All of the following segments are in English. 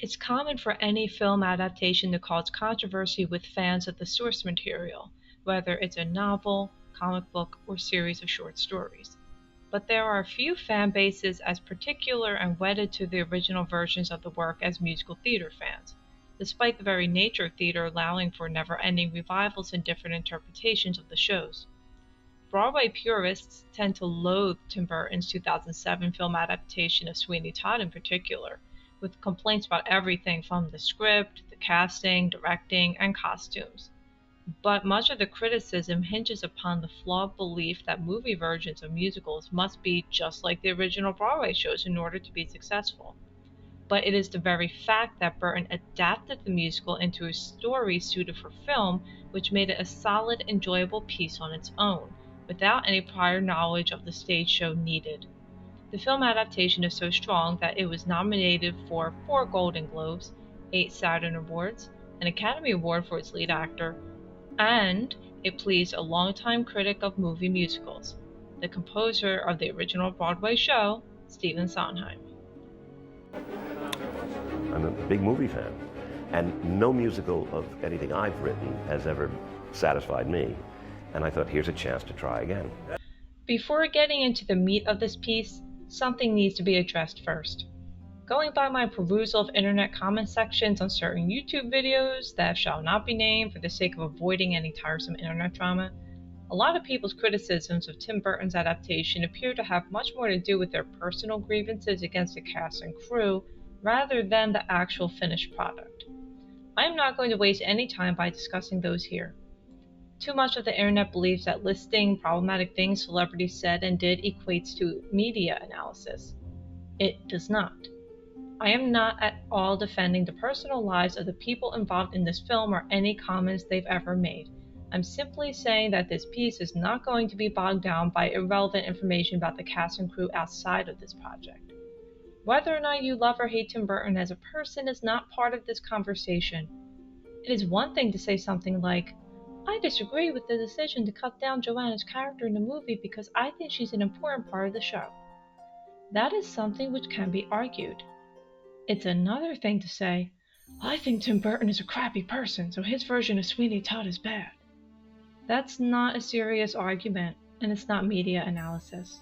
It's common for any film adaptation to cause controversy with fans of the source material, whether it's a novel, comic book, or series of short stories. But there are few fan bases as particular and wedded to the original versions of the work as musical theater fans, despite the very nature of theater allowing for never-ending revivals and different interpretations of the shows. Broadway purists tend to loathe Tim Burton's 2007 film adaptation of Sweeney Todd in particular, with complaints about everything from the script, the casting, directing, and costumes. But much of the criticism hinges upon the flawed belief that movie versions of musicals must be just like the original Broadway shows in order to be successful. But it is the very fact that Burton adapted the musical into a story suited for film which made it a solid, enjoyable piece on its own, without any prior knowledge of the stage show needed. The film adaptation is so strong that it was nominated for 4 Golden Globes, 8 Saturn Awards, an Academy Award for its lead actor, and it pleased a longtime critic of movie musicals, the composer of the original Broadway show, Stephen Sondheim. I'm a big movie fan, and no musical of anything I've written has ever satisfied me, and I thought, here's a chance to try again. Before getting into the meat of this piece, something needs to be addressed first. Going by my perusal of internet comment sections on certain YouTube videos that shall not be named for the sake of avoiding any tiresome internet drama, a lot of people's criticisms of Tim Burton's adaptation appear to have much more to do with their personal grievances against the cast and crew rather than the actual finished product. I am not going to waste any time by discussing those here. Too much of the internet believes that listing problematic things celebrities said and did equates to media analysis. It does not. I am not at all defending the personal lives of the people involved in this film or any comments they've ever made. I'm simply saying that this piece is not going to be bogged down by irrelevant information about the cast and crew outside of this project. Whether or not you love or hate Tim Burton as a person is not part of this conversation. It is one thing to say something like, I disagree with the decision to cut down Joanna's character in the movie because I think she's an important part of the show. That is something which can be argued. It's another thing to say, I think Tim Burton is a crappy person, so his version of Sweeney Todd is bad. That's not a serious argument, and it's not media analysis.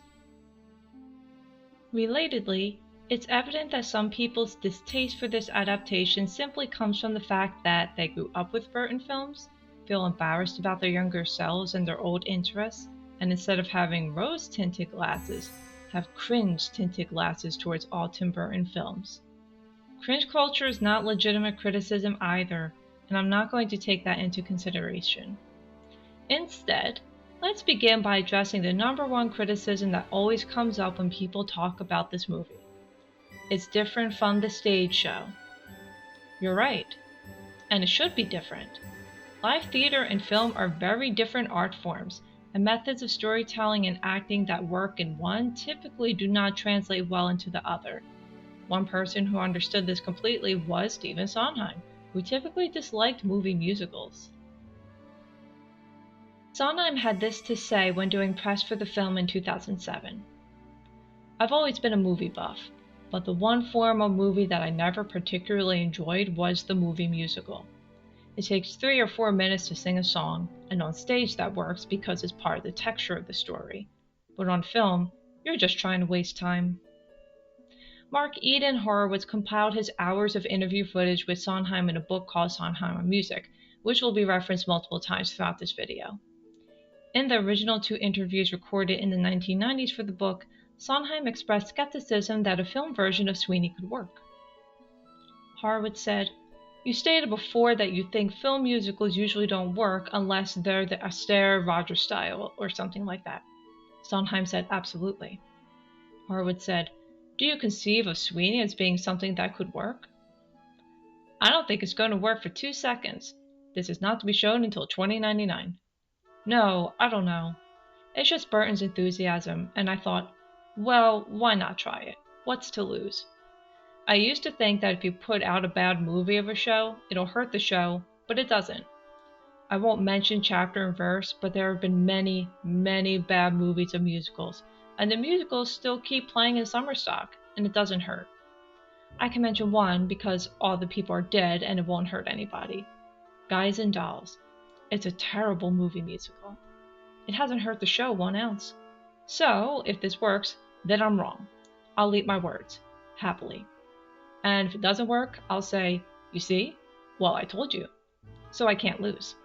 Relatedly, it's evident that some people's distaste for this adaptation simply comes from the fact that they grew up with Burton films, feel embarrassed about their younger selves and their old interests, and instead of having rose-tinted glasses, have cringe-tinted glasses towards all Tim Burton films. Cringe culture is not legitimate criticism either, and I'm not going to take that into consideration. Instead, let's begin by addressing the number one criticism that always comes up when people talk about this movie. It's different from the stage show. You're right, and it should be different. Live theater and film are very different art forms, and methods of storytelling and acting that work in one typically do not translate well into the other. One person who understood this completely was Stephen Sondheim, who typically disliked movie musicals. Sondheim had this to say when doing press for the film in 2007. I've always been a movie buff, but the one form of movie that I never particularly enjoyed was the movie musical. It takes 3 or 4 minutes to sing a song, and on stage that works because it's part of the texture of the story. But on film, you're just trying to waste time. Mark Eden Horowitz compiled his hours of interview footage with Sondheim in a book called Sondheim on Music, which will be referenced multiple times throughout this video. In the original 2 interviews recorded in the 1990s for the book, Sondheim expressed skepticism that a film version of Sweeney could work. Horowitz said, You stated before that you think film musicals usually don't work unless they're the austere Roger style or something like that. Sondheim said, Absolutely. Horowitz said, Do you conceive of Sweeney as being something that could work? I don't think it's going to work for 2 seconds. This is not to be shown until 2099. No, I don't know. It's just Burton's enthusiasm, and I thought, well, why not try it? What's to lose? I used to think that if you put out a bad movie of a show, it'll hurt the show, but it doesn't. I won't mention chapter and verse, but there have been many, many bad movies of musicals, and the musicals still keep playing in summer stock, and it doesn't hurt. I can mention one because all the people are dead and it won't hurt anybody. Guys and Dolls. It's a terrible movie musical. It hasn't hurt the show 1 ounce. So, if this works, then I'm wrong. I'll eat my words, happily. And if it doesn't work, I'll say, you see? Well, I told you. So I can't lose.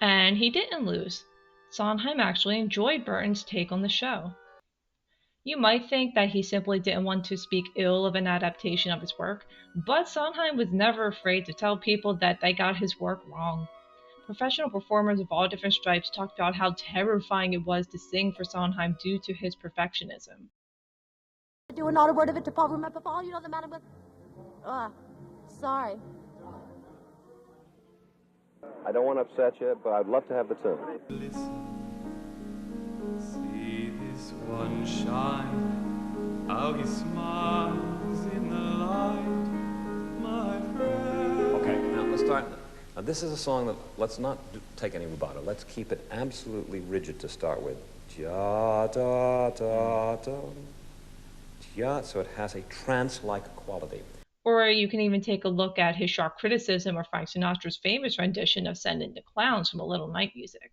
And he didn't lose. Sondheim actually enjoyed Burton's take on the show. You might think that he simply didn't want to speak ill of an adaptation of his work, but Sondheim was never afraid to tell people that they got his work wrong. Professional performers of all different stripes talked about how terrifying it was to sing for Sondheim due to his perfectionism. Do not a word of it to Paul. Remember, Paul, you know the man with... sorry. I don't want to upset you, but I'd love to have the tune. Listen, see this one shine, how he smiles in the light, my friend. Okay, now let's start. Now this is a song that, let's not take any rubato. Let's keep it absolutely rigid to start with. Ja, da, da, da. Ja, so it has a trance-like quality. Or you can even take a look at his sharp criticism of Frank Sinatra's famous rendition of Send in the Clowns from A Little Night Music.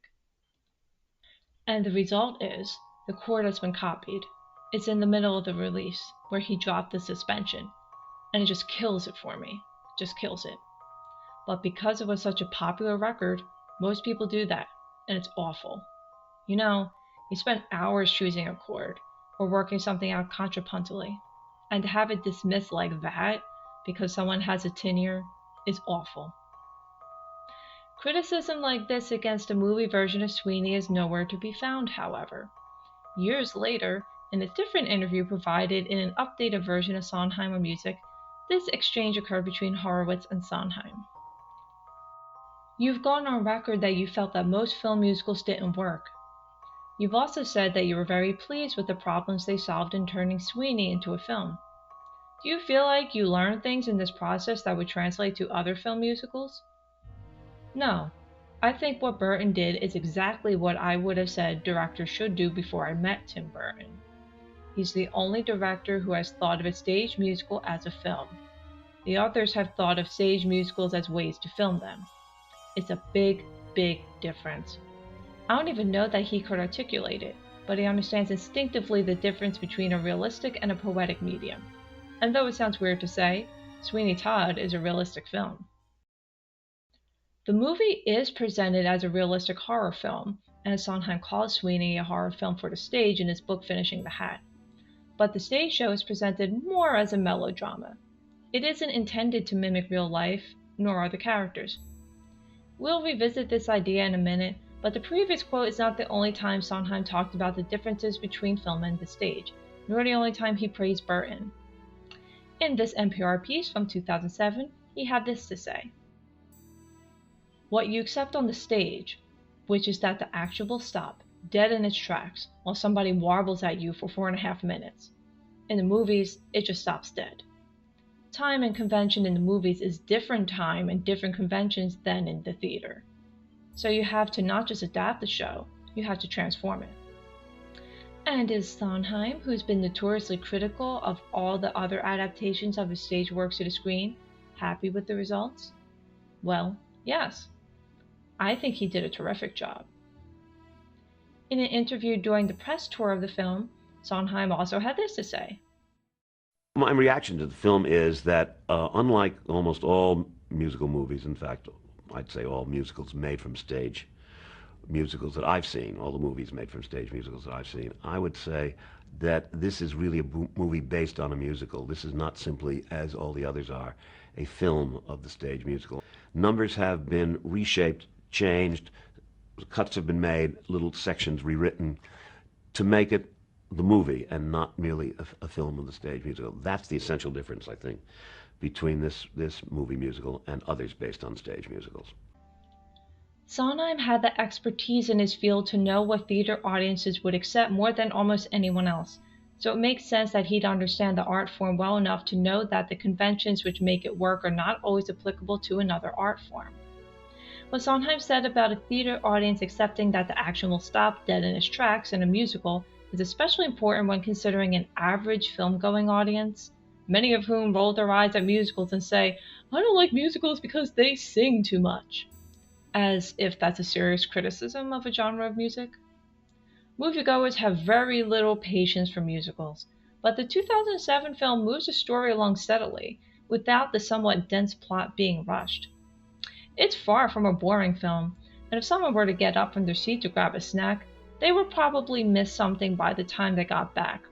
And the result is, the chord has been copied. It's in the middle of the release, where he dropped the suspension. And it just kills it for me. Just kills it. But because it was such a popular record, most people do that, and it's awful. You know, you spend hours choosing a chord, or working something out contrapuntally, and to have it dismissed like that, because someone has a tenure, is awful. Criticism like this against a movie version of Sweeney is nowhere to be found, however. Years later, in a different interview provided in an updated version of Sondheim on Music, this exchange occurred between Horowitz and Sondheim. You've gone on record that you felt that most film musicals didn't work. You've also said that you were very pleased with the problems they solved in turning Sweeney into a film. Do you feel like you learned things in this process that would translate to other film musicals? No. I think what Burton did is exactly what I would have said directors should do before I met Tim Burton. He's the only director who has thought of a stage musical as a film. The others have thought of stage musicals as ways to film them. It's a big, big difference. I don't even know that he could articulate it, but he understands instinctively the difference between a realistic and a poetic medium. And though it sounds weird to say, Sweeney Todd is a realistic film. The movie is presented as a realistic horror film, as Sondheim calls Sweeney a horror film for the stage in his book Finishing the Hat. But the stage show is presented more as a melodrama. It isn't intended to mimic real life, nor are the characters. We'll revisit this idea in a minute, but the previous quote is not the only time Sondheim talked about the differences between film and the stage, nor the only time he praised Burton. In this NPR piece from 2007, he had this to say. What you accept on the stage, which is that the action will stop, dead in its tracks, while somebody warbles at you for 4.5 minutes. In the movies, it just stops dead. Time and convention in the movies is different time and different conventions than in the theater. So you have to not just adapt the show, you have to transform it. And is Sondheim, who's been notoriously critical of all the other adaptations of his stage works to the screen, happy with the results? Well, yes. I think he did a terrific job. In an interview during the press tour of the film, Sondheim also had this to say. My reaction to the film is that, unlike almost all musical movies, in fact, I'd say all musicals made from stage, musicals that I've seen, all the movies made from stage musicals that I've seen, I would say that this is really a movie based on a musical. This is not simply, as all the others are, a film of the stage musical. Numbers have been reshaped, changed, cuts have been made, little sections rewritten to make it the movie and not merely a film of the stage musical. That's the essential difference, I think, between this movie musical and others based on stage musicals. Sondheim had the expertise in his field to know what theater audiences would accept more than almost anyone else, so it makes sense that he'd understand the art form well enough to know that the conventions which make it work are not always applicable to another art form. What Sondheim said about a theater audience accepting that the action will stop dead in its tracks in a musical is especially important when considering an average film-going audience. many of whom roll their eyes at musicals and say, "I don't like musicals because they sing too much," as if that's a serious criticism of a genre of music. Moviegoers have very little patience for musicals, but the 2007 film moves the story along steadily, without the somewhat dense plot being rushed. It's far from a boring film, and if someone were to get up from their seat to grab a snack, they would probably miss something by the time they got back.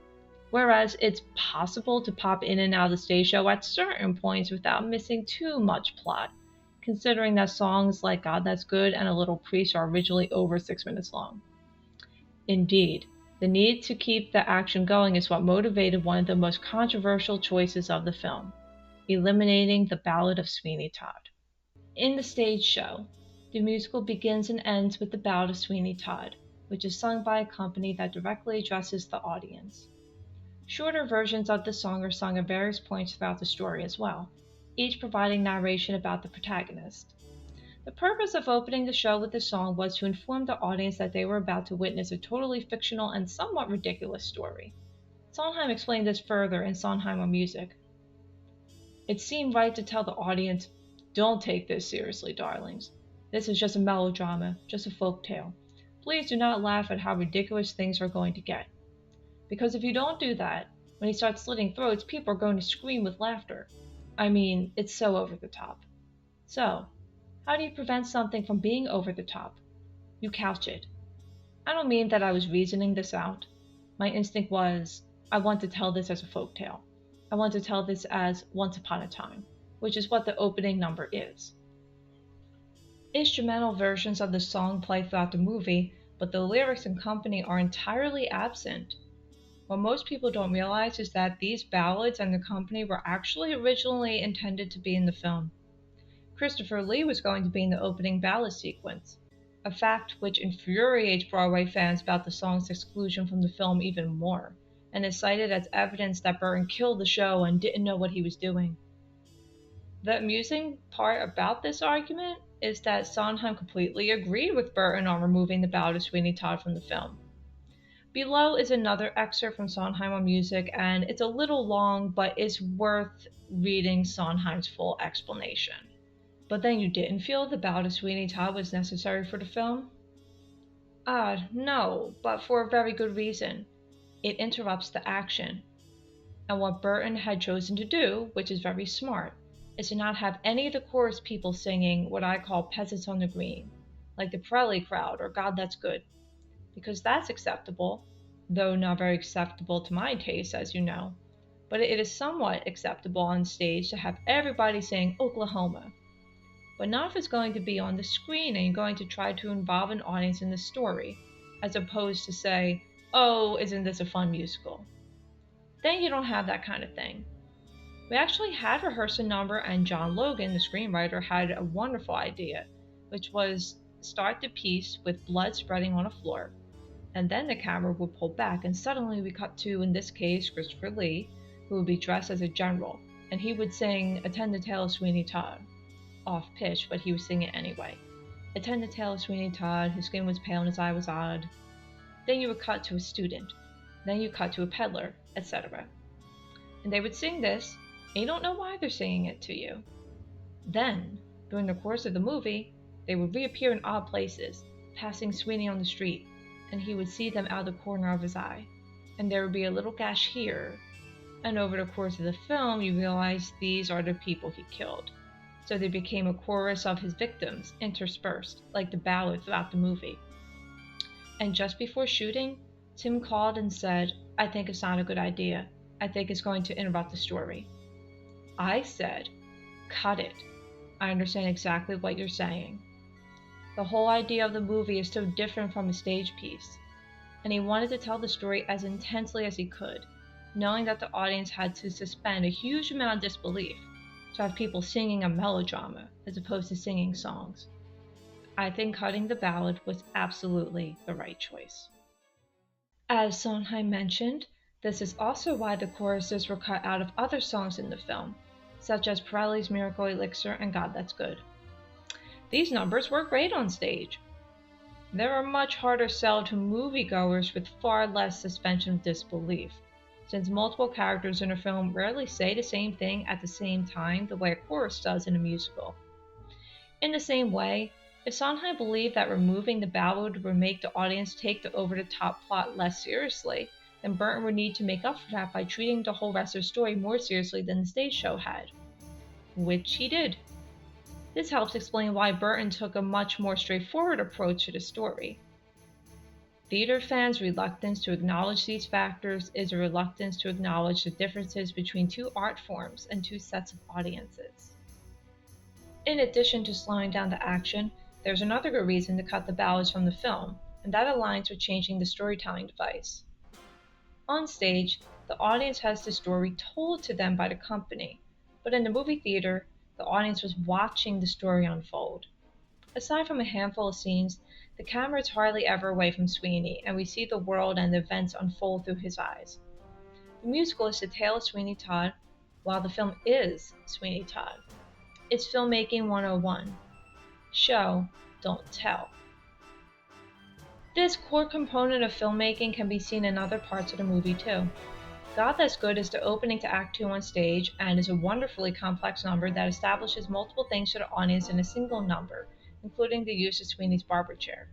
Whereas it's possible to pop in and out of the stage show at certain points without missing too much plot, considering that songs like God That's Good and A Little Priest are originally over 6 minutes long. Indeed, the need to keep the action going is what motivated one of the most controversial choices of the film, eliminating the Ballad of Sweeney Todd. In the stage show, the musical begins and ends with the Ballad of Sweeney Todd, which is sung by a company that directly addresses the audience. Shorter versions of the song are sung at various points throughout the story as well, each providing narration about the protagonist. The purpose of opening the show with the song was to inform the audience that they were about to witness a totally fictional and somewhat ridiculous story. Sondheim explained this further in Sondheim on Music. It seemed right to tell the audience, "Don't take this seriously, darlings. This is just a melodrama, just a folk tale. Please do not laugh at how ridiculous things are going to get. Because if you don't do that, when he starts slitting throats, people are going to scream with laughter. I mean, it's so over the top." So, how do you prevent something from being over the top? You couch it. I don't mean that I was reasoning this out. My instinct was, I want to tell this as a folk tale. I want to tell this as Once Upon a Time, which is what the opening number is. Instrumental versions of the song play throughout the movie, but the lyrics and company are entirely absent. What most people don't realize is that these ballads and the company were actually originally intended to be in the film. Christopher Lee was going to be in the opening ballad sequence, a fact which infuriates Broadway fans about the song's exclusion from the film even more, and is cited as evidence that Burton killed the show and didn't know what he was doing. The amusing part about this argument is that Sondheim completely agreed with Burton on removing the Ballad of Sweeney Todd from the film. Below is another excerpt from Sondheim on Music, and it's a little long, but it's worth reading Sondheim's full explanation. But then you didn't feel the Ballad of Sweeney Todd was necessary for the film? No, but for a very good reason. It interrupts the action. And what Burton had chosen to do, which is very smart, is to not have any of the chorus people singing what I call peasants on the green, like the Pirelli crowd or God That's Good. Because that's acceptable, though not very acceptable to my taste, as you know. But it is somewhat acceptable on stage to have everybody sing Oklahoma. But not if it's going to be on the screen and you're going to try to involve an audience in the story, as opposed to say, "Oh, isn't this a fun musical?" Then you don't have that kind of thing. We actually had rehearsed a number, and John Logan, the screenwriter, had a wonderful idea, which was start the piece with blood spreading on a floor, and then the camera would pull back, and suddenly we cut to, in this case, Christopher Lee, who would be dressed as a general, and he would sing Attend the Tale of Sweeney Todd. Off pitch, but he was singing it anyway. Attend the Tale of Sweeney Todd, his skin was pale and his eye was odd. Then you would cut to a student. Then you cut to a peddler, etc. And they would sing this, and you don't know why they're singing it to you. Then, during the course of the movie, they would reappear in odd places, passing Sweeney on the street, and he would see them out of the corner of his eye. And there would be a little gash here. And over the course of the film, you realize these are the people he killed. So they became a chorus of his victims, interspersed, like the ballad throughout the movie. And just before shooting, Tim called and said, "I think it's not a good idea. I think it's going to interrupt the story." I said, "Cut it. I understand exactly what you're saying." The whole idea of the movie is so different from a stage piece, and he wanted to tell the story as intensely as he could, knowing that the audience had to suspend a huge amount of disbelief to have people singing a melodrama as opposed to singing songs. I think cutting the ballad was absolutely the right choice. As Sondheim mentioned, this is also why the choruses were cut out of other songs in the film, such as Pirelli's Miracle Elixir and God That's Good. These numbers work great on stage. They're a much harder sell to moviegoers with far less suspension of disbelief, since multiple characters in a film rarely say the same thing at the same time the way a chorus does in a musical. In the same way, if Sondheim believed that removing the ballad would make the audience take the over-the-top plot less seriously, then Burton would need to make up for that by treating the whole rest of the story more seriously than the stage show had. Which he did. This helps explain why Burton took a much more straightforward approach to the story. Theater fans' reluctance to acknowledge these factors is a reluctance to acknowledge the differences between two art forms and two sets of audiences. In addition to slowing down the action, there's another good reason to cut the ballads from the film, and that aligns with changing the storytelling device. On stage, the audience has the story told to them by the company, but in the movie theater, the audience was watching the story unfold. Aside from a handful of scenes, the camera is hardly ever away from Sweeney, and we see the world and the events unfold through his eyes. The musical is the tale of Sweeney Todd, while the film is Sweeney Todd. It's filmmaking 101. Show, don't tell. This core component of filmmaking can be seen in other parts of the movie too. God That's Good is the opening to Act 2 on stage and is a wonderfully complex number that establishes multiple things to the audience in a single number, including the use of Sweeney's barber chair.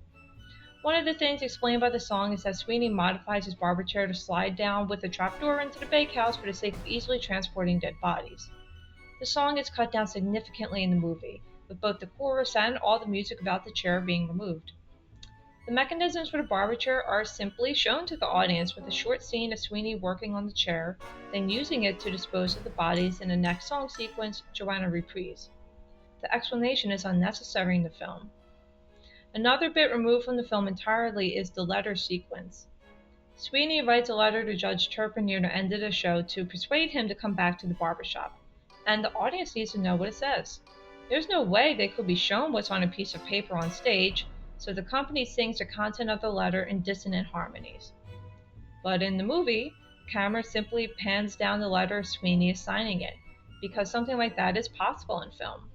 One of the things explained by the song is that Sweeney modifies his barber chair to slide down with a trapdoor into the bakehouse for the sake of easily transporting dead bodies. The song is cut down significantly in the movie, with both the chorus and all the music about the chair being removed. The mechanisms for the barber chair are simply shown to the audience with a short scene of Sweeney working on the chair, then using it to dispose of the bodies in the next song sequence, Joanna Reprise. The explanation is unnecessary in the film. Another bit removed from the film entirely is the letter sequence. Sweeney writes a letter to Judge Turpin near the end of the show to persuade him to come back to the barbershop, and the audience needs to know what it says. There's no way they could be shown what's on a piece of paper on stage, so the company sings the content of the letter in dissonant harmonies. But in the movie, camera simply pans down the letter Sweeney is signing it, because something like that is possible in film.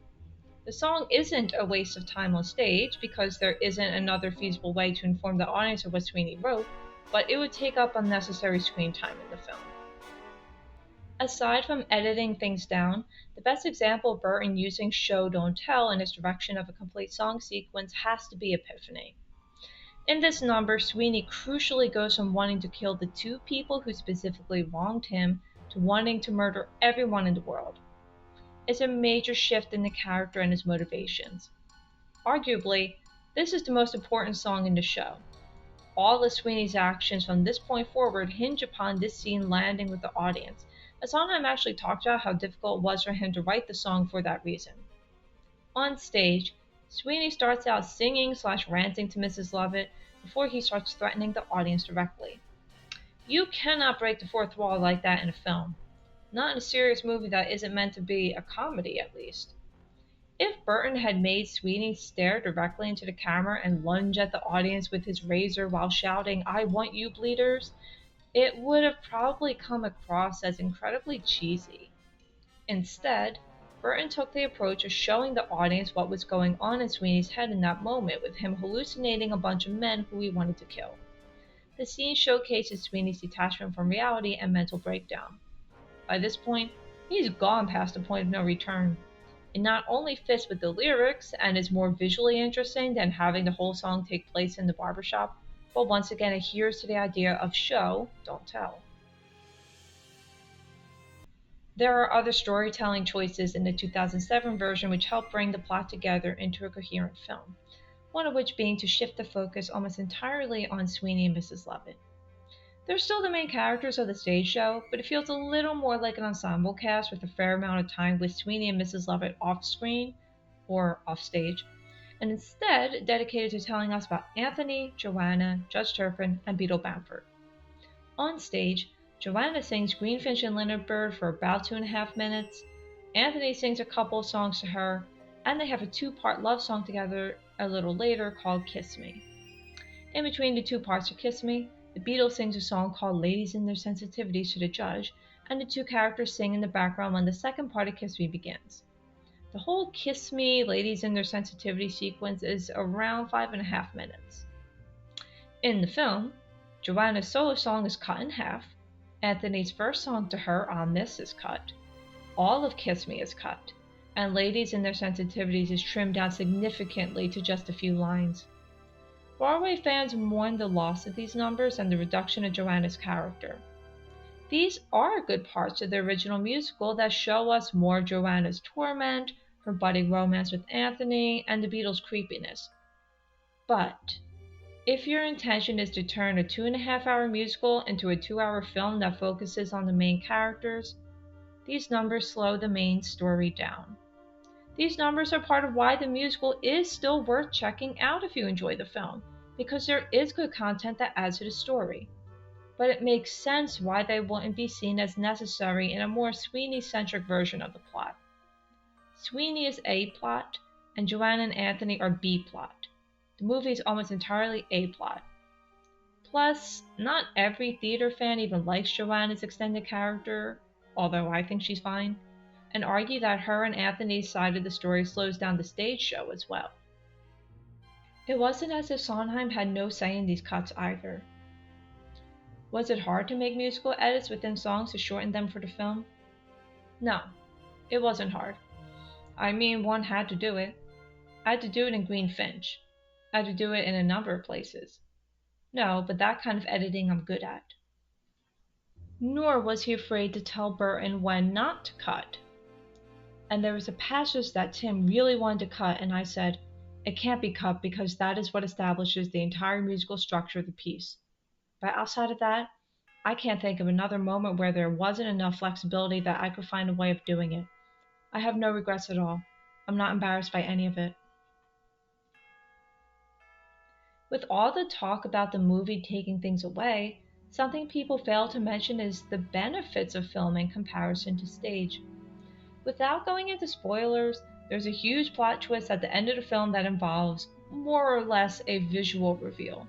The song isn't a waste of time on stage because there isn't another feasible way to inform the audience of what Sweeney wrote, but it would take up unnecessary screen time in the film. Aside from editing things down, the best example of Burton using show don't tell in his direction of a complete song sequence has to be Epiphany. In this number, Sweeney crucially goes from wanting to kill the two people who specifically wronged him to wanting to murder everyone in the world. It's a major shift in the character and his motivations. Arguably, this is the most important song in the show. All of Sweeney's actions from this point forward hinge upon this scene landing with the audience, as Sondheim actually talked about how difficult it was for him to write the song for that reason. On stage, Sweeney starts out singing/ranting to Mrs. Lovett before he starts threatening the audience directly. You cannot break the fourth wall like that in a film. Not in a serious movie that isn't meant to be a comedy, at least. If Burton had made Sweeney stare directly into the camera and lunge at the audience with his razor while shouting, "I want you bleeders," it would have probably come across as incredibly cheesy. Instead, Burton took the approach of showing the audience what was going on in Sweeney's head in that moment, with him hallucinating a bunch of men who he wanted to kill. The scene showcases Sweeney's detachment from reality and mental breakdown. By this point, he's gone past the point of no return. It not only fits with the lyrics and is more visually interesting than having the whole song take place in the barbershop, but once again adheres to the idea of show, don't tell. There are other storytelling choices in the 2007 version which help bring the plot together into a coherent film, one of which being to shift the focus almost entirely on Sweeney and Mrs. Lovett. They're still the main characters of the stage show, but it feels a little more like an ensemble cast with a fair amount of time with Sweeney and Mrs. Lovett off-screen, or off-stage, and instead dedicated to telling us about Anthony, Joanna, Judge Turpin, and Beetle Bamford. On stage, Joanna sings Greenfinch and Linnet Bird for about 2.5 minutes, Anthony sings a couple of songs to her, and they have a two-part love song together a little later called Kiss Me. In between the two parts of Kiss Me, the Beatles sings a song called Ladies in Their Sensitivities to the Judge, and the two characters sing in the background when the second part of Kiss Me begins. The whole Kiss Me, Ladies in Their Sensitivity sequence is around 5.5 minutes. In the film, Joanna's solo song is cut in half, Anthony's first song to her on this is cut. All of Kiss Me is cut, and Ladies and Their Sensitivities is trimmed down significantly to just a few lines. Broadway fans mourn the loss of these numbers and the reduction of Joanna's character. These are good parts of the original musical that show us more of Joanna's torment, her budding romance with Anthony, and the Beatles' creepiness. But if your intention is to turn a 2.5-hour musical into a 2-hour film that focuses on the main characters, these numbers slow the main story down. These numbers are part of why the musical is still worth checking out if you enjoy the film, because there is good content that adds to the story. But it makes sense why they wouldn't be seen as necessary in a more Sweeney-centric version of the plot. Sweeney is A plot, and Joanna and Anthony are B plot. The movie is almost entirely A plot. Plus, not every theater fan even likes Joanna's extended character, although I think she's fine, and argue that her and Anthony's side of the story slows down the stage show as well. It wasn't as if Sondheim had no say in these cuts either. Was it hard to make musical edits within songs to shorten them for the film? No, it wasn't hard. I mean, one had to do it. I had to do it in Greenfinch. I had to do it in a number of places. No, but that kind of editing I'm good at. Nor was he afraid to tell Burton when not to cut. And there was a passage that Tim really wanted to cut, and I said, it can't be cut because that is what establishes the entire musical structure of the piece. But outside of that, I can't think of another moment where there wasn't enough flexibility that I could find a way of doing it. I have no regrets at all. I'm not embarrassed by any of it. With all the talk about the movie taking things away, something people fail to mention is the benefits of film in comparison to stage. Without going into spoilers, there's a huge plot twist at the end of the film that involves, more or less, a visual reveal.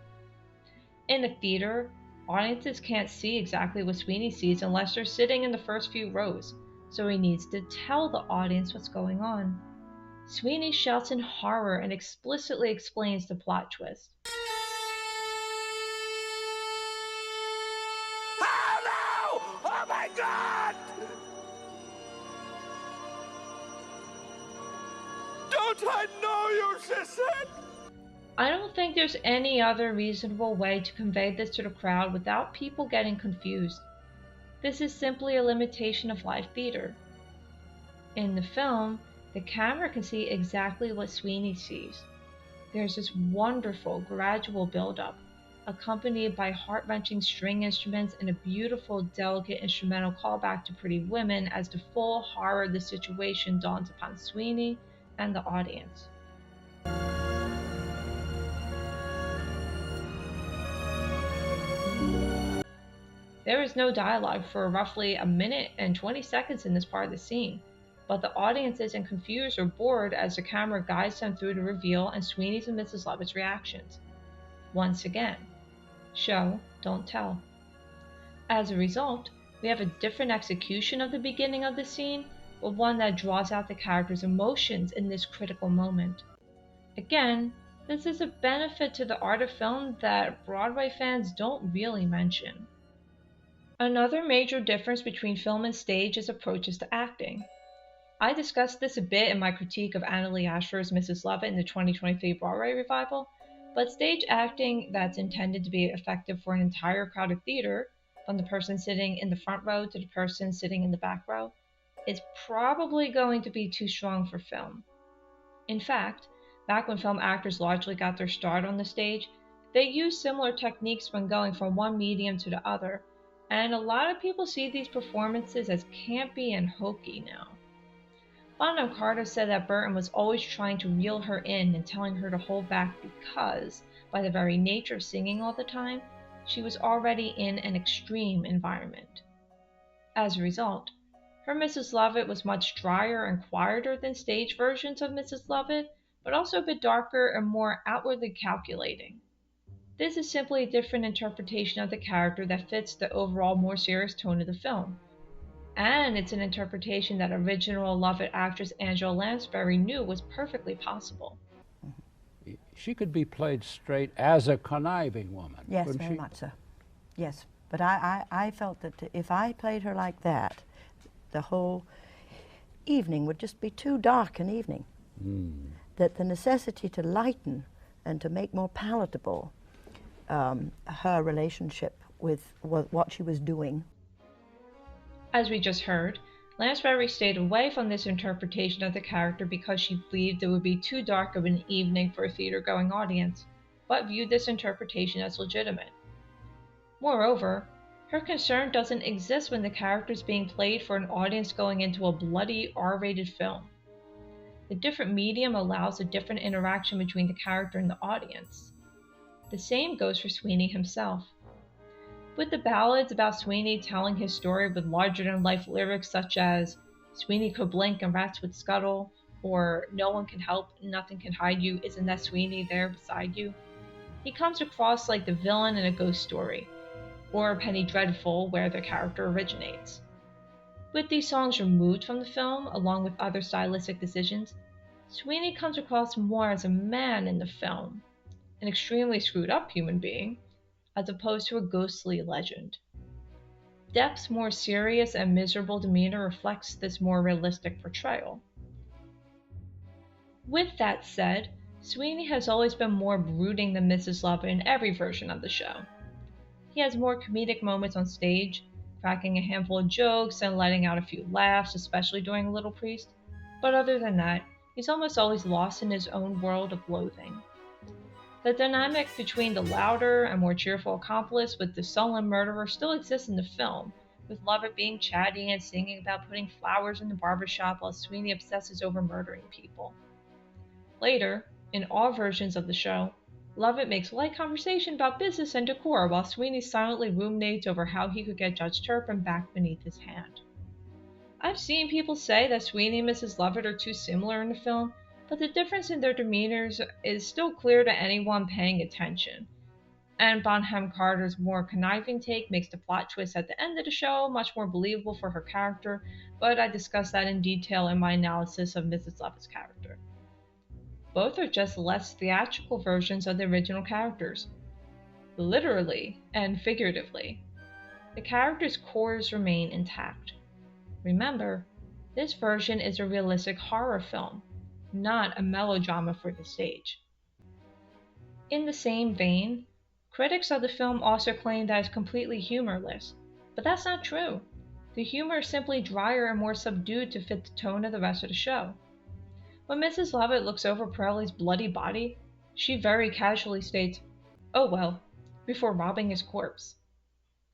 In a theater, audiences can't see exactly what Sweeney sees unless they're sitting in the first few rows, so he needs to tell the audience what's going on. Sweeney shouts in horror and explicitly explains the plot twist. Oh no! Oh my God! Don't I know you, she said? I don't think there's any other reasonable way to convey this to the crowd without people getting confused. This is simply a limitation of live theater. In the film, the camera can see exactly what Sweeney sees. There's this wonderful gradual build-up, accompanied by heart-wrenching string instruments and a beautiful, delicate instrumental callback to Pretty Women as the full horror of the situation dawns upon Sweeney and the audience. There is no dialogue for roughly 1 minute and 20 seconds in this part of the scene, but the audience isn't confused or bored as the camera guides them through the reveal and Sweeney's and Mrs. Lovett's reactions. Once again, show, don't tell. As a result, we have a different execution of the beginning of the scene, but one that draws out the character's emotions in this critical moment. Again, this is a benefit to the art of film that Broadway fans don't really mention. Another major difference between film and stage is approaches to acting. I discussed this a bit in my critique of Annalee Ashford's Mrs. Lovett in the 2023 Broadway revival, but stage acting that's intended to be effective for an entire crowded theater, from the person sitting in the front row to the person sitting in the back row, is probably going to be too strong for film. In fact, back when film actors largely got their start on the stage, they used similar techniques when going from one medium to the other, and a lot of people see these performances as campy and hokey now. Bonham Carter said that Burton was always trying to reel her in and telling her to hold back because, by the very nature of singing all the time, she was already in an extreme environment. As a result, her Mrs. Lovett was much drier and quieter than stage versions of Mrs. Lovett, but also a bit darker and more outwardly calculating. This is simply a different interpretation of the character that fits the overall more serious tone of the film. And it's an interpretation that original Lovett actress Angela Lansbury knew was perfectly possible. She could be played straight as a conniving woman. Yes, couldn't very she? much so. Yes, But I felt that if I played her like that, the whole evening would just be too dark an evening. That the necessity to lighten and to make more palatable her relationship with what she was doing. As we just heard, Lansbury stayed away from this interpretation of the character because she believed it would be too dark of an evening for a theater-going audience, but viewed this interpretation as legitimate. Moreover, her concern doesn't exist when the character is being played for an audience going into a bloody R-rated film. The different medium allows a different interaction between the character and the audience. The same goes for Sweeney himself. With the ballads about Sweeney telling his story with larger-than-life lyrics such as "Sweeney could blink and rats would scuttle," or "No one can help, nothing can hide you, isn't that Sweeney there beside you?" he comes across like the villain in a ghost story, or Penny Dreadful, where the character originates. With these songs removed from the film, along with other stylistic decisions, Sweeney comes across more as a man in the film, an extremely screwed up human being, as opposed to a ghostly legend. Depp's more serious and miserable demeanor reflects this more realistic portrayal. With that said, Sweeney has always been more brooding than Mrs. Lovett in every version of the show. He has more comedic moments on stage, cracking a handful of jokes and letting out a few laughs, especially during Little Priest, but other than that, he's almost always lost in his own world of loathing. The dynamic between the louder and more cheerful accomplice with the sullen murderer still exists in the film, with Lovett being chatty and singing about putting flowers in the barbershop while Sweeney obsesses over murdering people. Later, in all versions of the show, Lovett makes light conversation about business and decor while Sweeney silently ruminates over how he could get Judge Turpin back beneath his hand. I've seen people say that Sweeney and Mrs. Lovett are too similar in the film, but the difference in their demeanors is still clear to anyone paying attention. And Bonham Carter's more conniving take makes the plot twist at the end of the show much more believable for her character, but I discussed that in detail in my analysis of Mrs. Lovett's character. Both are just less theatrical versions of the original characters. Literally and figuratively, the characters' cores remain intact. Remember, this version is a realistic horror film, not a melodrama for the stage. In the same vein, critics of the film also claim that it's completely humorless, but that's not true. The humor is simply drier and more subdued to fit the tone of the rest of the show. When Mrs. Lovett looks over Pirelli's bloody body, she very casually states, "Oh well," before robbing his corpse.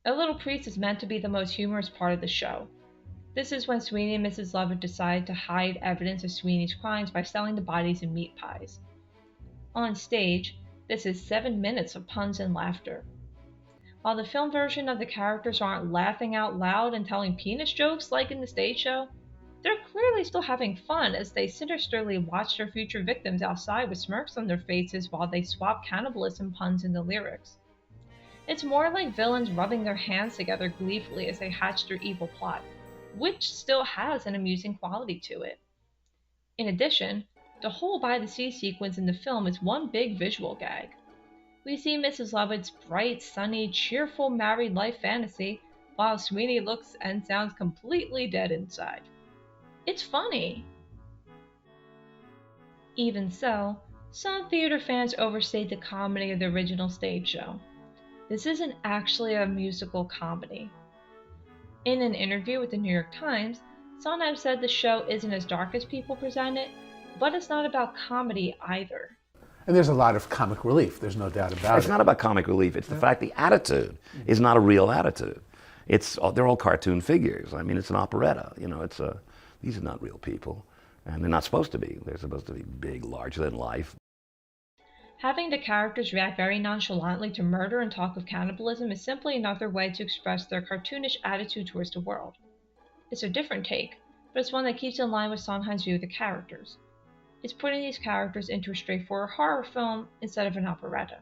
A Little Priest is meant to be the most humorous part of the show. This is when Sweeney and Mrs. Lovett decide to hide evidence of Sweeney's crimes by selling the bodies in meat pies. On stage, this is 7 minutes of puns and laughter. While the film version of the characters aren't laughing out loud and telling penis jokes like in the stage show, they're clearly still having fun as they sinisterly watch their future victims outside with smirks on their faces while they swap cannibalism puns in the lyrics. It's more like villains rubbing their hands together gleefully as they hatch their evil plot, which still has an amusing quality to it. In addition, the whole by-the-sea sequence in the film is one big visual gag. We see Mrs. Lovett's bright, sunny, cheerful married life fantasy, while Sweeney looks and sounds completely dead inside. It's funny. Even so, some theater fans overstate the comedy of the original stage show. This isn't actually a musical comedy. In an interview with the New York Times, Sondheim said the show isn't as dark as people present it, but it's not about comedy either. And there's a lot of comic relief, there's no doubt about it. It's not about comic relief, it's the fact the attitude is not a real attitude. They're all cartoon figures. I mean, it's an operetta, these are not real people, and they're not supposed to be. They're supposed to be big, larger than life. Having the characters react very nonchalantly to murder and talk of cannibalism is simply another way to express their cartoonish attitude towards the world. It's a different take, but it's one that keeps in line with Sondheim's view of the characters. It's putting these characters into a straightforward horror film instead of an operetta.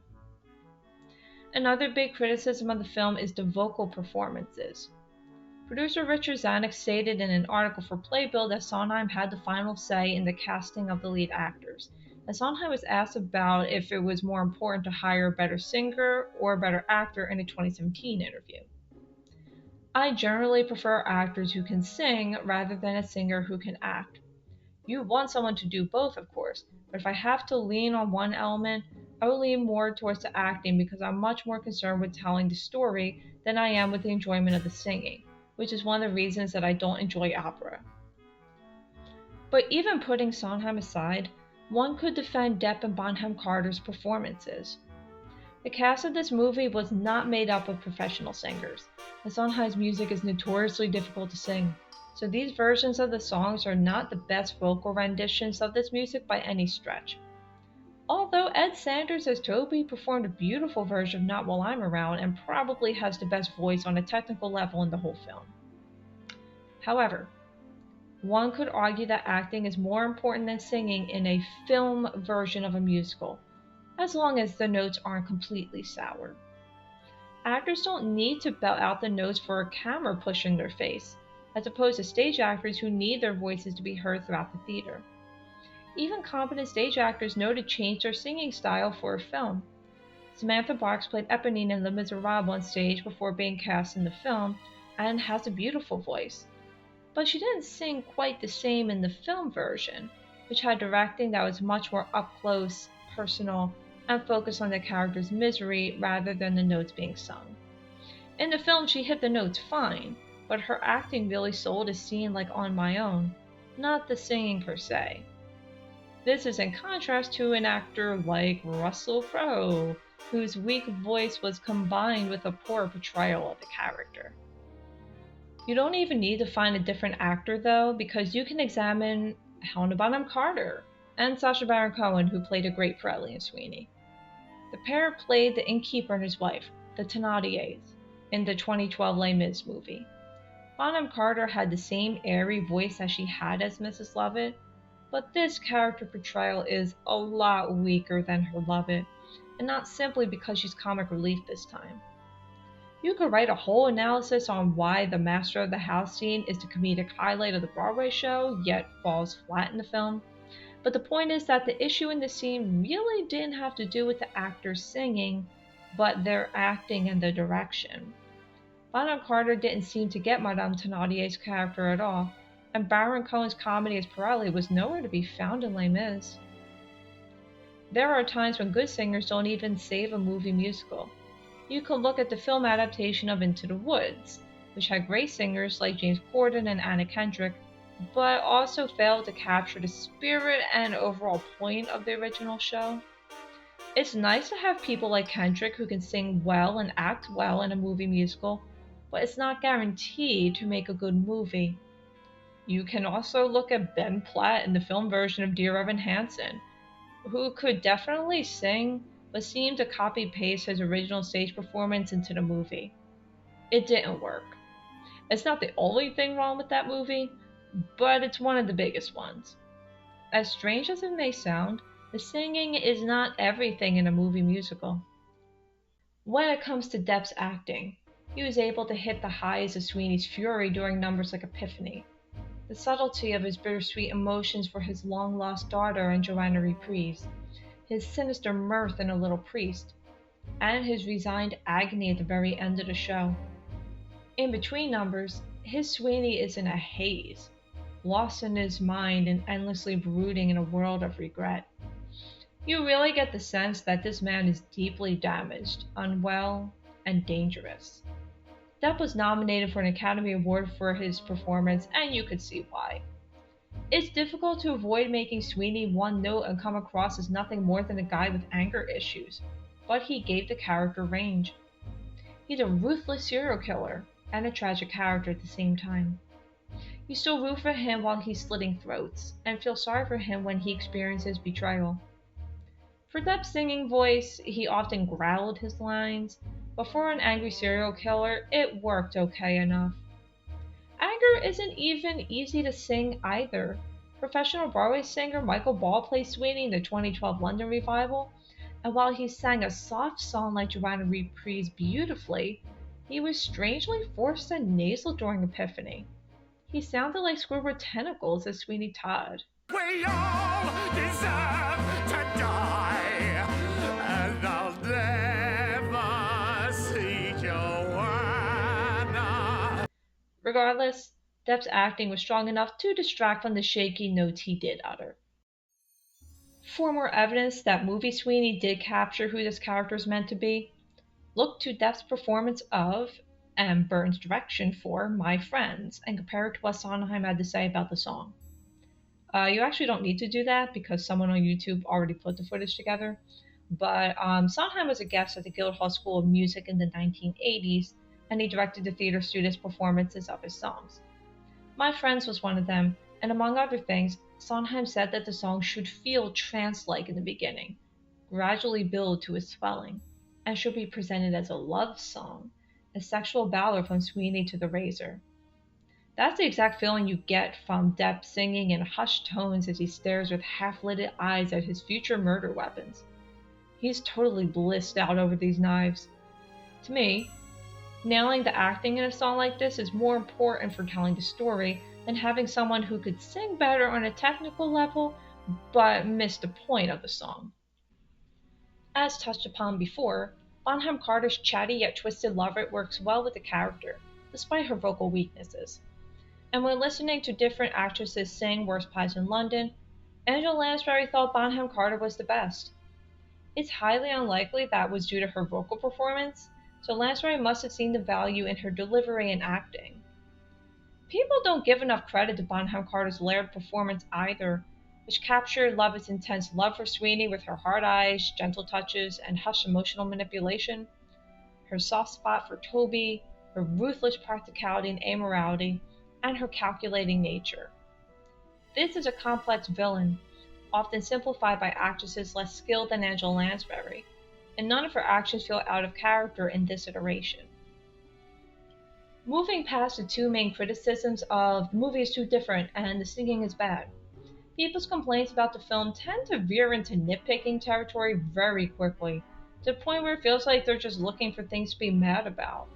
Another big criticism of the film is the vocal performances. Producer Richard Zanuck stated in an article for Playbill that Sondheim had the final say in the casting of the lead actors, and Sondheim was asked about if it was more important to hire a better singer or a better actor in a 2017 interview. I generally prefer actors who can sing rather than a singer who can act. You want someone to do both, of course, but if I have to lean on one element, I will lean more towards the acting because I'm much more concerned with telling the story than I am with the enjoyment of the singing, which is one of the reasons that I don't enjoy opera. But even putting Sondheim aside, one could defend Depp and Bonham Carter's performances. The cast of this movie was not made up of professional singers, and Sondheim's music is notoriously difficult to sing, so these versions of the songs are not the best vocal renditions of this music by any stretch. Although Ed Sanders as Toby performed a beautiful version of Not While I'm Around and probably has the best voice on a technical level in the whole film. However, one could argue that acting is more important than singing in a film version of a musical, as long as the notes aren't completely sour. Actors don't need to belt out the notes for a camera pushing their face, as opposed to stage actors who need their voices to be heard throughout the theater. Even competent stage actors know to change their singing style for a film. Samantha Box played Eponine in Les Miserables on stage before being cast in the film, and has a beautiful voice. But she didn't sing quite the same in the film version, which had directing that was much more up-close, personal, and focused on the character's misery rather than the notes being sung. In the film, she hit the notes fine, but her acting really sold a scene like On My Own, not the singing per se. This is in contrast to an actor like Russell Crowe, whose weak voice was combined with a poor portrayal of the character. You don't even need to find a different actor though, because you can examine Helena Bonham Carter and Sacha Baron Cohen, who played a great Pirelli and Sweeney. The pair played the innkeeper and his wife, the Thénardiers, in the 2012 Les Mis movie. Bonham Carter had the same airy voice as she had as Mrs. Lovett, but this character portrayal is a lot weaker than her Lovett, and not simply because she's comic relief this time. You could write a whole analysis on why the Master of the House scene is the comedic highlight of the Broadway show, yet falls flat in the film. But the point is that the issue in the scene really didn't have to do with the actors singing, but their acting and the direction. Bonham Carter didn't seem to get Madame Thénardier's character at all, and Baron Cohen's comedy as Pirelli was nowhere to be found in Les Mis. There are times when good singers don't even save a movie musical. You could look at the film adaptation of Into the Woods, which had great singers like James Corden and Anna Kendrick, but also failed to capture the spirit and overall point of the original show. It's nice to have people like Kendrick who can sing well and act well in a movie musical, but it's not guaranteed to make a good movie. You can also look at Ben Platt in the film version of Dear Evan Hansen, who could definitely sing, but seemed to copy-paste his original stage performance into the movie. It didn't work. It's not the only thing wrong with that movie, but it's one of the biggest ones. As strange as it may sound, the singing is not everything in a movie musical. When it comes to Depp's acting, he was able to hit the highs of Sweeney's fury during numbers like Epiphany, the subtlety of his bittersweet emotions for his long-lost daughter in Joanna Reprise, his sinister mirth in A Little Priest, and his resigned agony at the very end of the show. In between numbers, his Sweeney is in a haze, lost in his mind and endlessly brooding in a world of regret. You really get the sense that this man is deeply damaged, unwell, and dangerous. Depp was nominated for an Academy Award for his performance, and you could see why. It's difficult to avoid making Sweeney one note and come across as nothing more than a guy with anger issues, but he gave the character range. He's a ruthless serial killer and a tragic character at the same time. You still root for him while he's slitting throats, and feel sorry for him when he experiences betrayal. For Depp's singing voice, he often growled his lines, but for an angry serial killer, it worked okay enough. Anger isn't even easy to sing either. Professional Broadway singer Michael Ball played Sweeney in the 2012 London revival, and while he sang a soft song like Joanna Reprise beautifully, he was strangely forced and nasal during Epiphany. He sounded like Squidward Tentacles as Sweeney Todd. We all deserve to die, and I'll never see Joanna. Regardless, Depp's acting was strong enough to distract from the shaky notes he did utter. For more evidence that movie Sweeney did capture who this character is meant to be, look to Depp's performance of, and Burton's direction for, My Friends, and compare it to what Sondheim had to say about the song. You actually don't need to do that because someone on YouTube already put the footage together. But Sondheim was a guest at the Guildhall School of Music in the 1980s, and he directed the theater students' performances of his songs. My Friends was one of them, and among other things, Sondheim said that the song should feel trance-like in the beginning, gradually build to its swelling, and should be presented as a love song, a sexual ballad from Sweeney to the Razor. That's the exact feeling you get from Depp singing in hushed tones as he stares with half-lidded eyes at his future murder weapons. He's totally blissed out over these knives. To me, nailing the acting in a song like this is more important for telling the story than having someone who could sing better on a technical level but miss the point of the song. As touched upon before, Bonham Carter's chatty yet twisted lover works well with the character, despite her vocal weaknesses. And when listening to different actresses sing Worst Pies in London, Angela Lansbury thought Bonham Carter was the best. It's highly unlikely that was due to her vocal performance, so Lansbury must have seen the value in her delivery and acting. People don't give enough credit to Bonham Carter's layered performance either, which captured Lovett's intense love for Sweeney with her hard eyes, gentle touches, and hushed emotional manipulation, her soft spot for Toby, her ruthless practicality and amorality, and her calculating nature. This is a complex villain, often simplified by actresses less skilled than Angela Lansbury, and none of her actions feel out of character in this iteration. Moving past the two main criticisms of the movie is too different and the singing is bad, people's complaints about the film tend to veer into nitpicking territory very quickly, to the point where it feels like they're just looking for things to be mad about.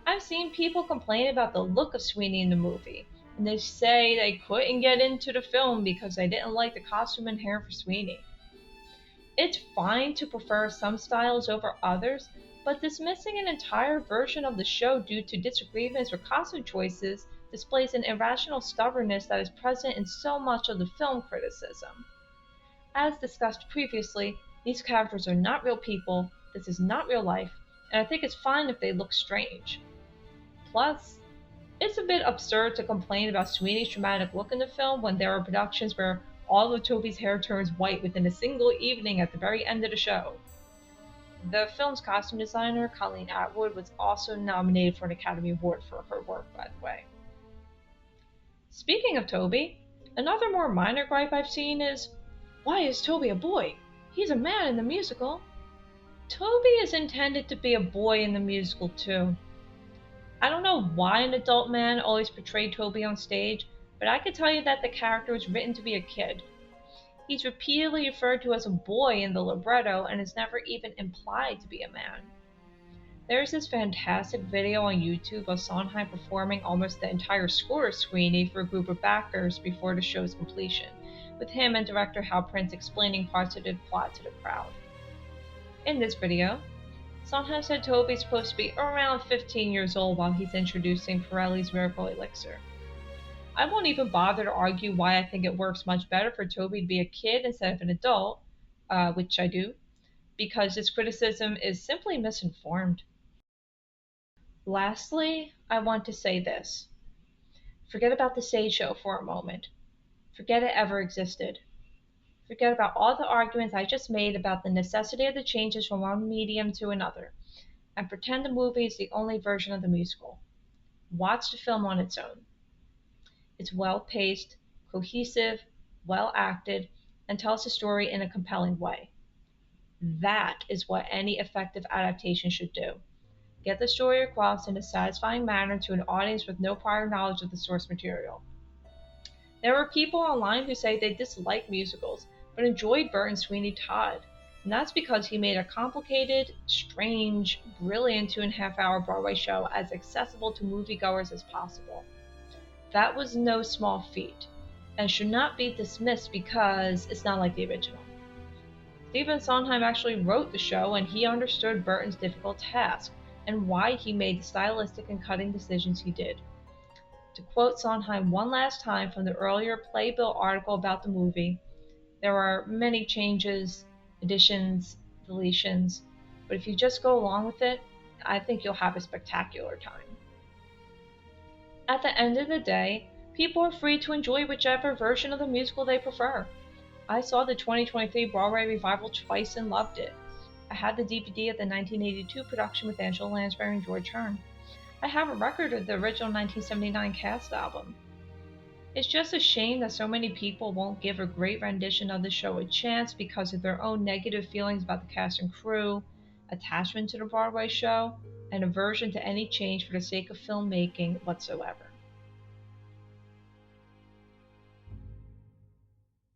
I've seen people complain about the look of Sweeney in the movie, and they say they couldn't get into the film because they didn't like the costume and hair for Sweeney. It's fine to prefer some styles over others, but dismissing an entire version of the show due to disagreements or costume choices displays an irrational stubbornness that is present in so much of the film criticism. As discussed previously, these characters are not real people, this is not real life, and I think it's fine if they look strange. Plus, it's a bit absurd to complain about Sweeney's dramatic look in the film when there are productions where all of Toby's hair turns white within a single evening at the very end of the show. The film's costume designer, Colleen Atwood, was also nominated for an Academy Award for her work, by the way. Speaking of Toby, another more minor gripe I've seen is, why is Toby a boy? He's a man in the musical. Toby is intended to be a boy in the musical too. I don't know why an adult man always portrayed Toby on stage, but I can tell you that the character was written to be a kid. He's repeatedly referred to as a boy in the libretto and is never even implied to be a man. There's this fantastic video on YouTube of Sondheim performing almost the entire score of Sweeney for a group of backers before the show's completion, with him and director Hal Prince explaining parts of the plot to the crowd. In this video, Sondheim said Toby's supposed to be around 15 years old while he's introducing Pirelli's Miracle Elixir. I won't even bother to argue why I think it works much better for Toby to be a kid instead of an adult, which I do, because this criticism is simply misinformed. Lastly, I want to say this. Forget about the stage show for a moment. Forget it ever existed. Forget about all the arguments I just made about the necessity of the changes from one medium to another, and pretend the movie is the only version of the musical. Watch the film on its own. It's well-paced, cohesive, well-acted, and tells the story in a compelling way. That is what any effective adaptation should do. Get the story across in a satisfying manner to an audience with no prior knowledge of the source material. There are people online who say they dislike musicals, but enjoyed Burton's Sweeney Todd, and that's because he made a complicated, strange, brilliant 2.5-hour Broadway show as accessible to moviegoers as possible. That was no small feat, and should not be dismissed because it's not like the original. Stephen Sondheim actually wrote the show, and he understood Burton's difficult task, and why he made the stylistic and cutting decisions he did. To quote Sondheim one last time from the earlier Playbill article about the movie, there are many changes, additions, deletions, but if you just go along with it, I think you'll have a spectacular time. At the end of the day, people are free to enjoy whichever version of the musical they prefer. I saw the 2023 Broadway revival twice and loved it. I had the DVD of the 1982 production with Angela Lansbury and George Hearn. I have a record of the original 1979 cast album. It's just a shame that so many people won't give a great rendition of the show a chance because of their own negative feelings about the cast and crew, attachment to the Broadway show, and aversion to any change for the sake of filmmaking whatsoever.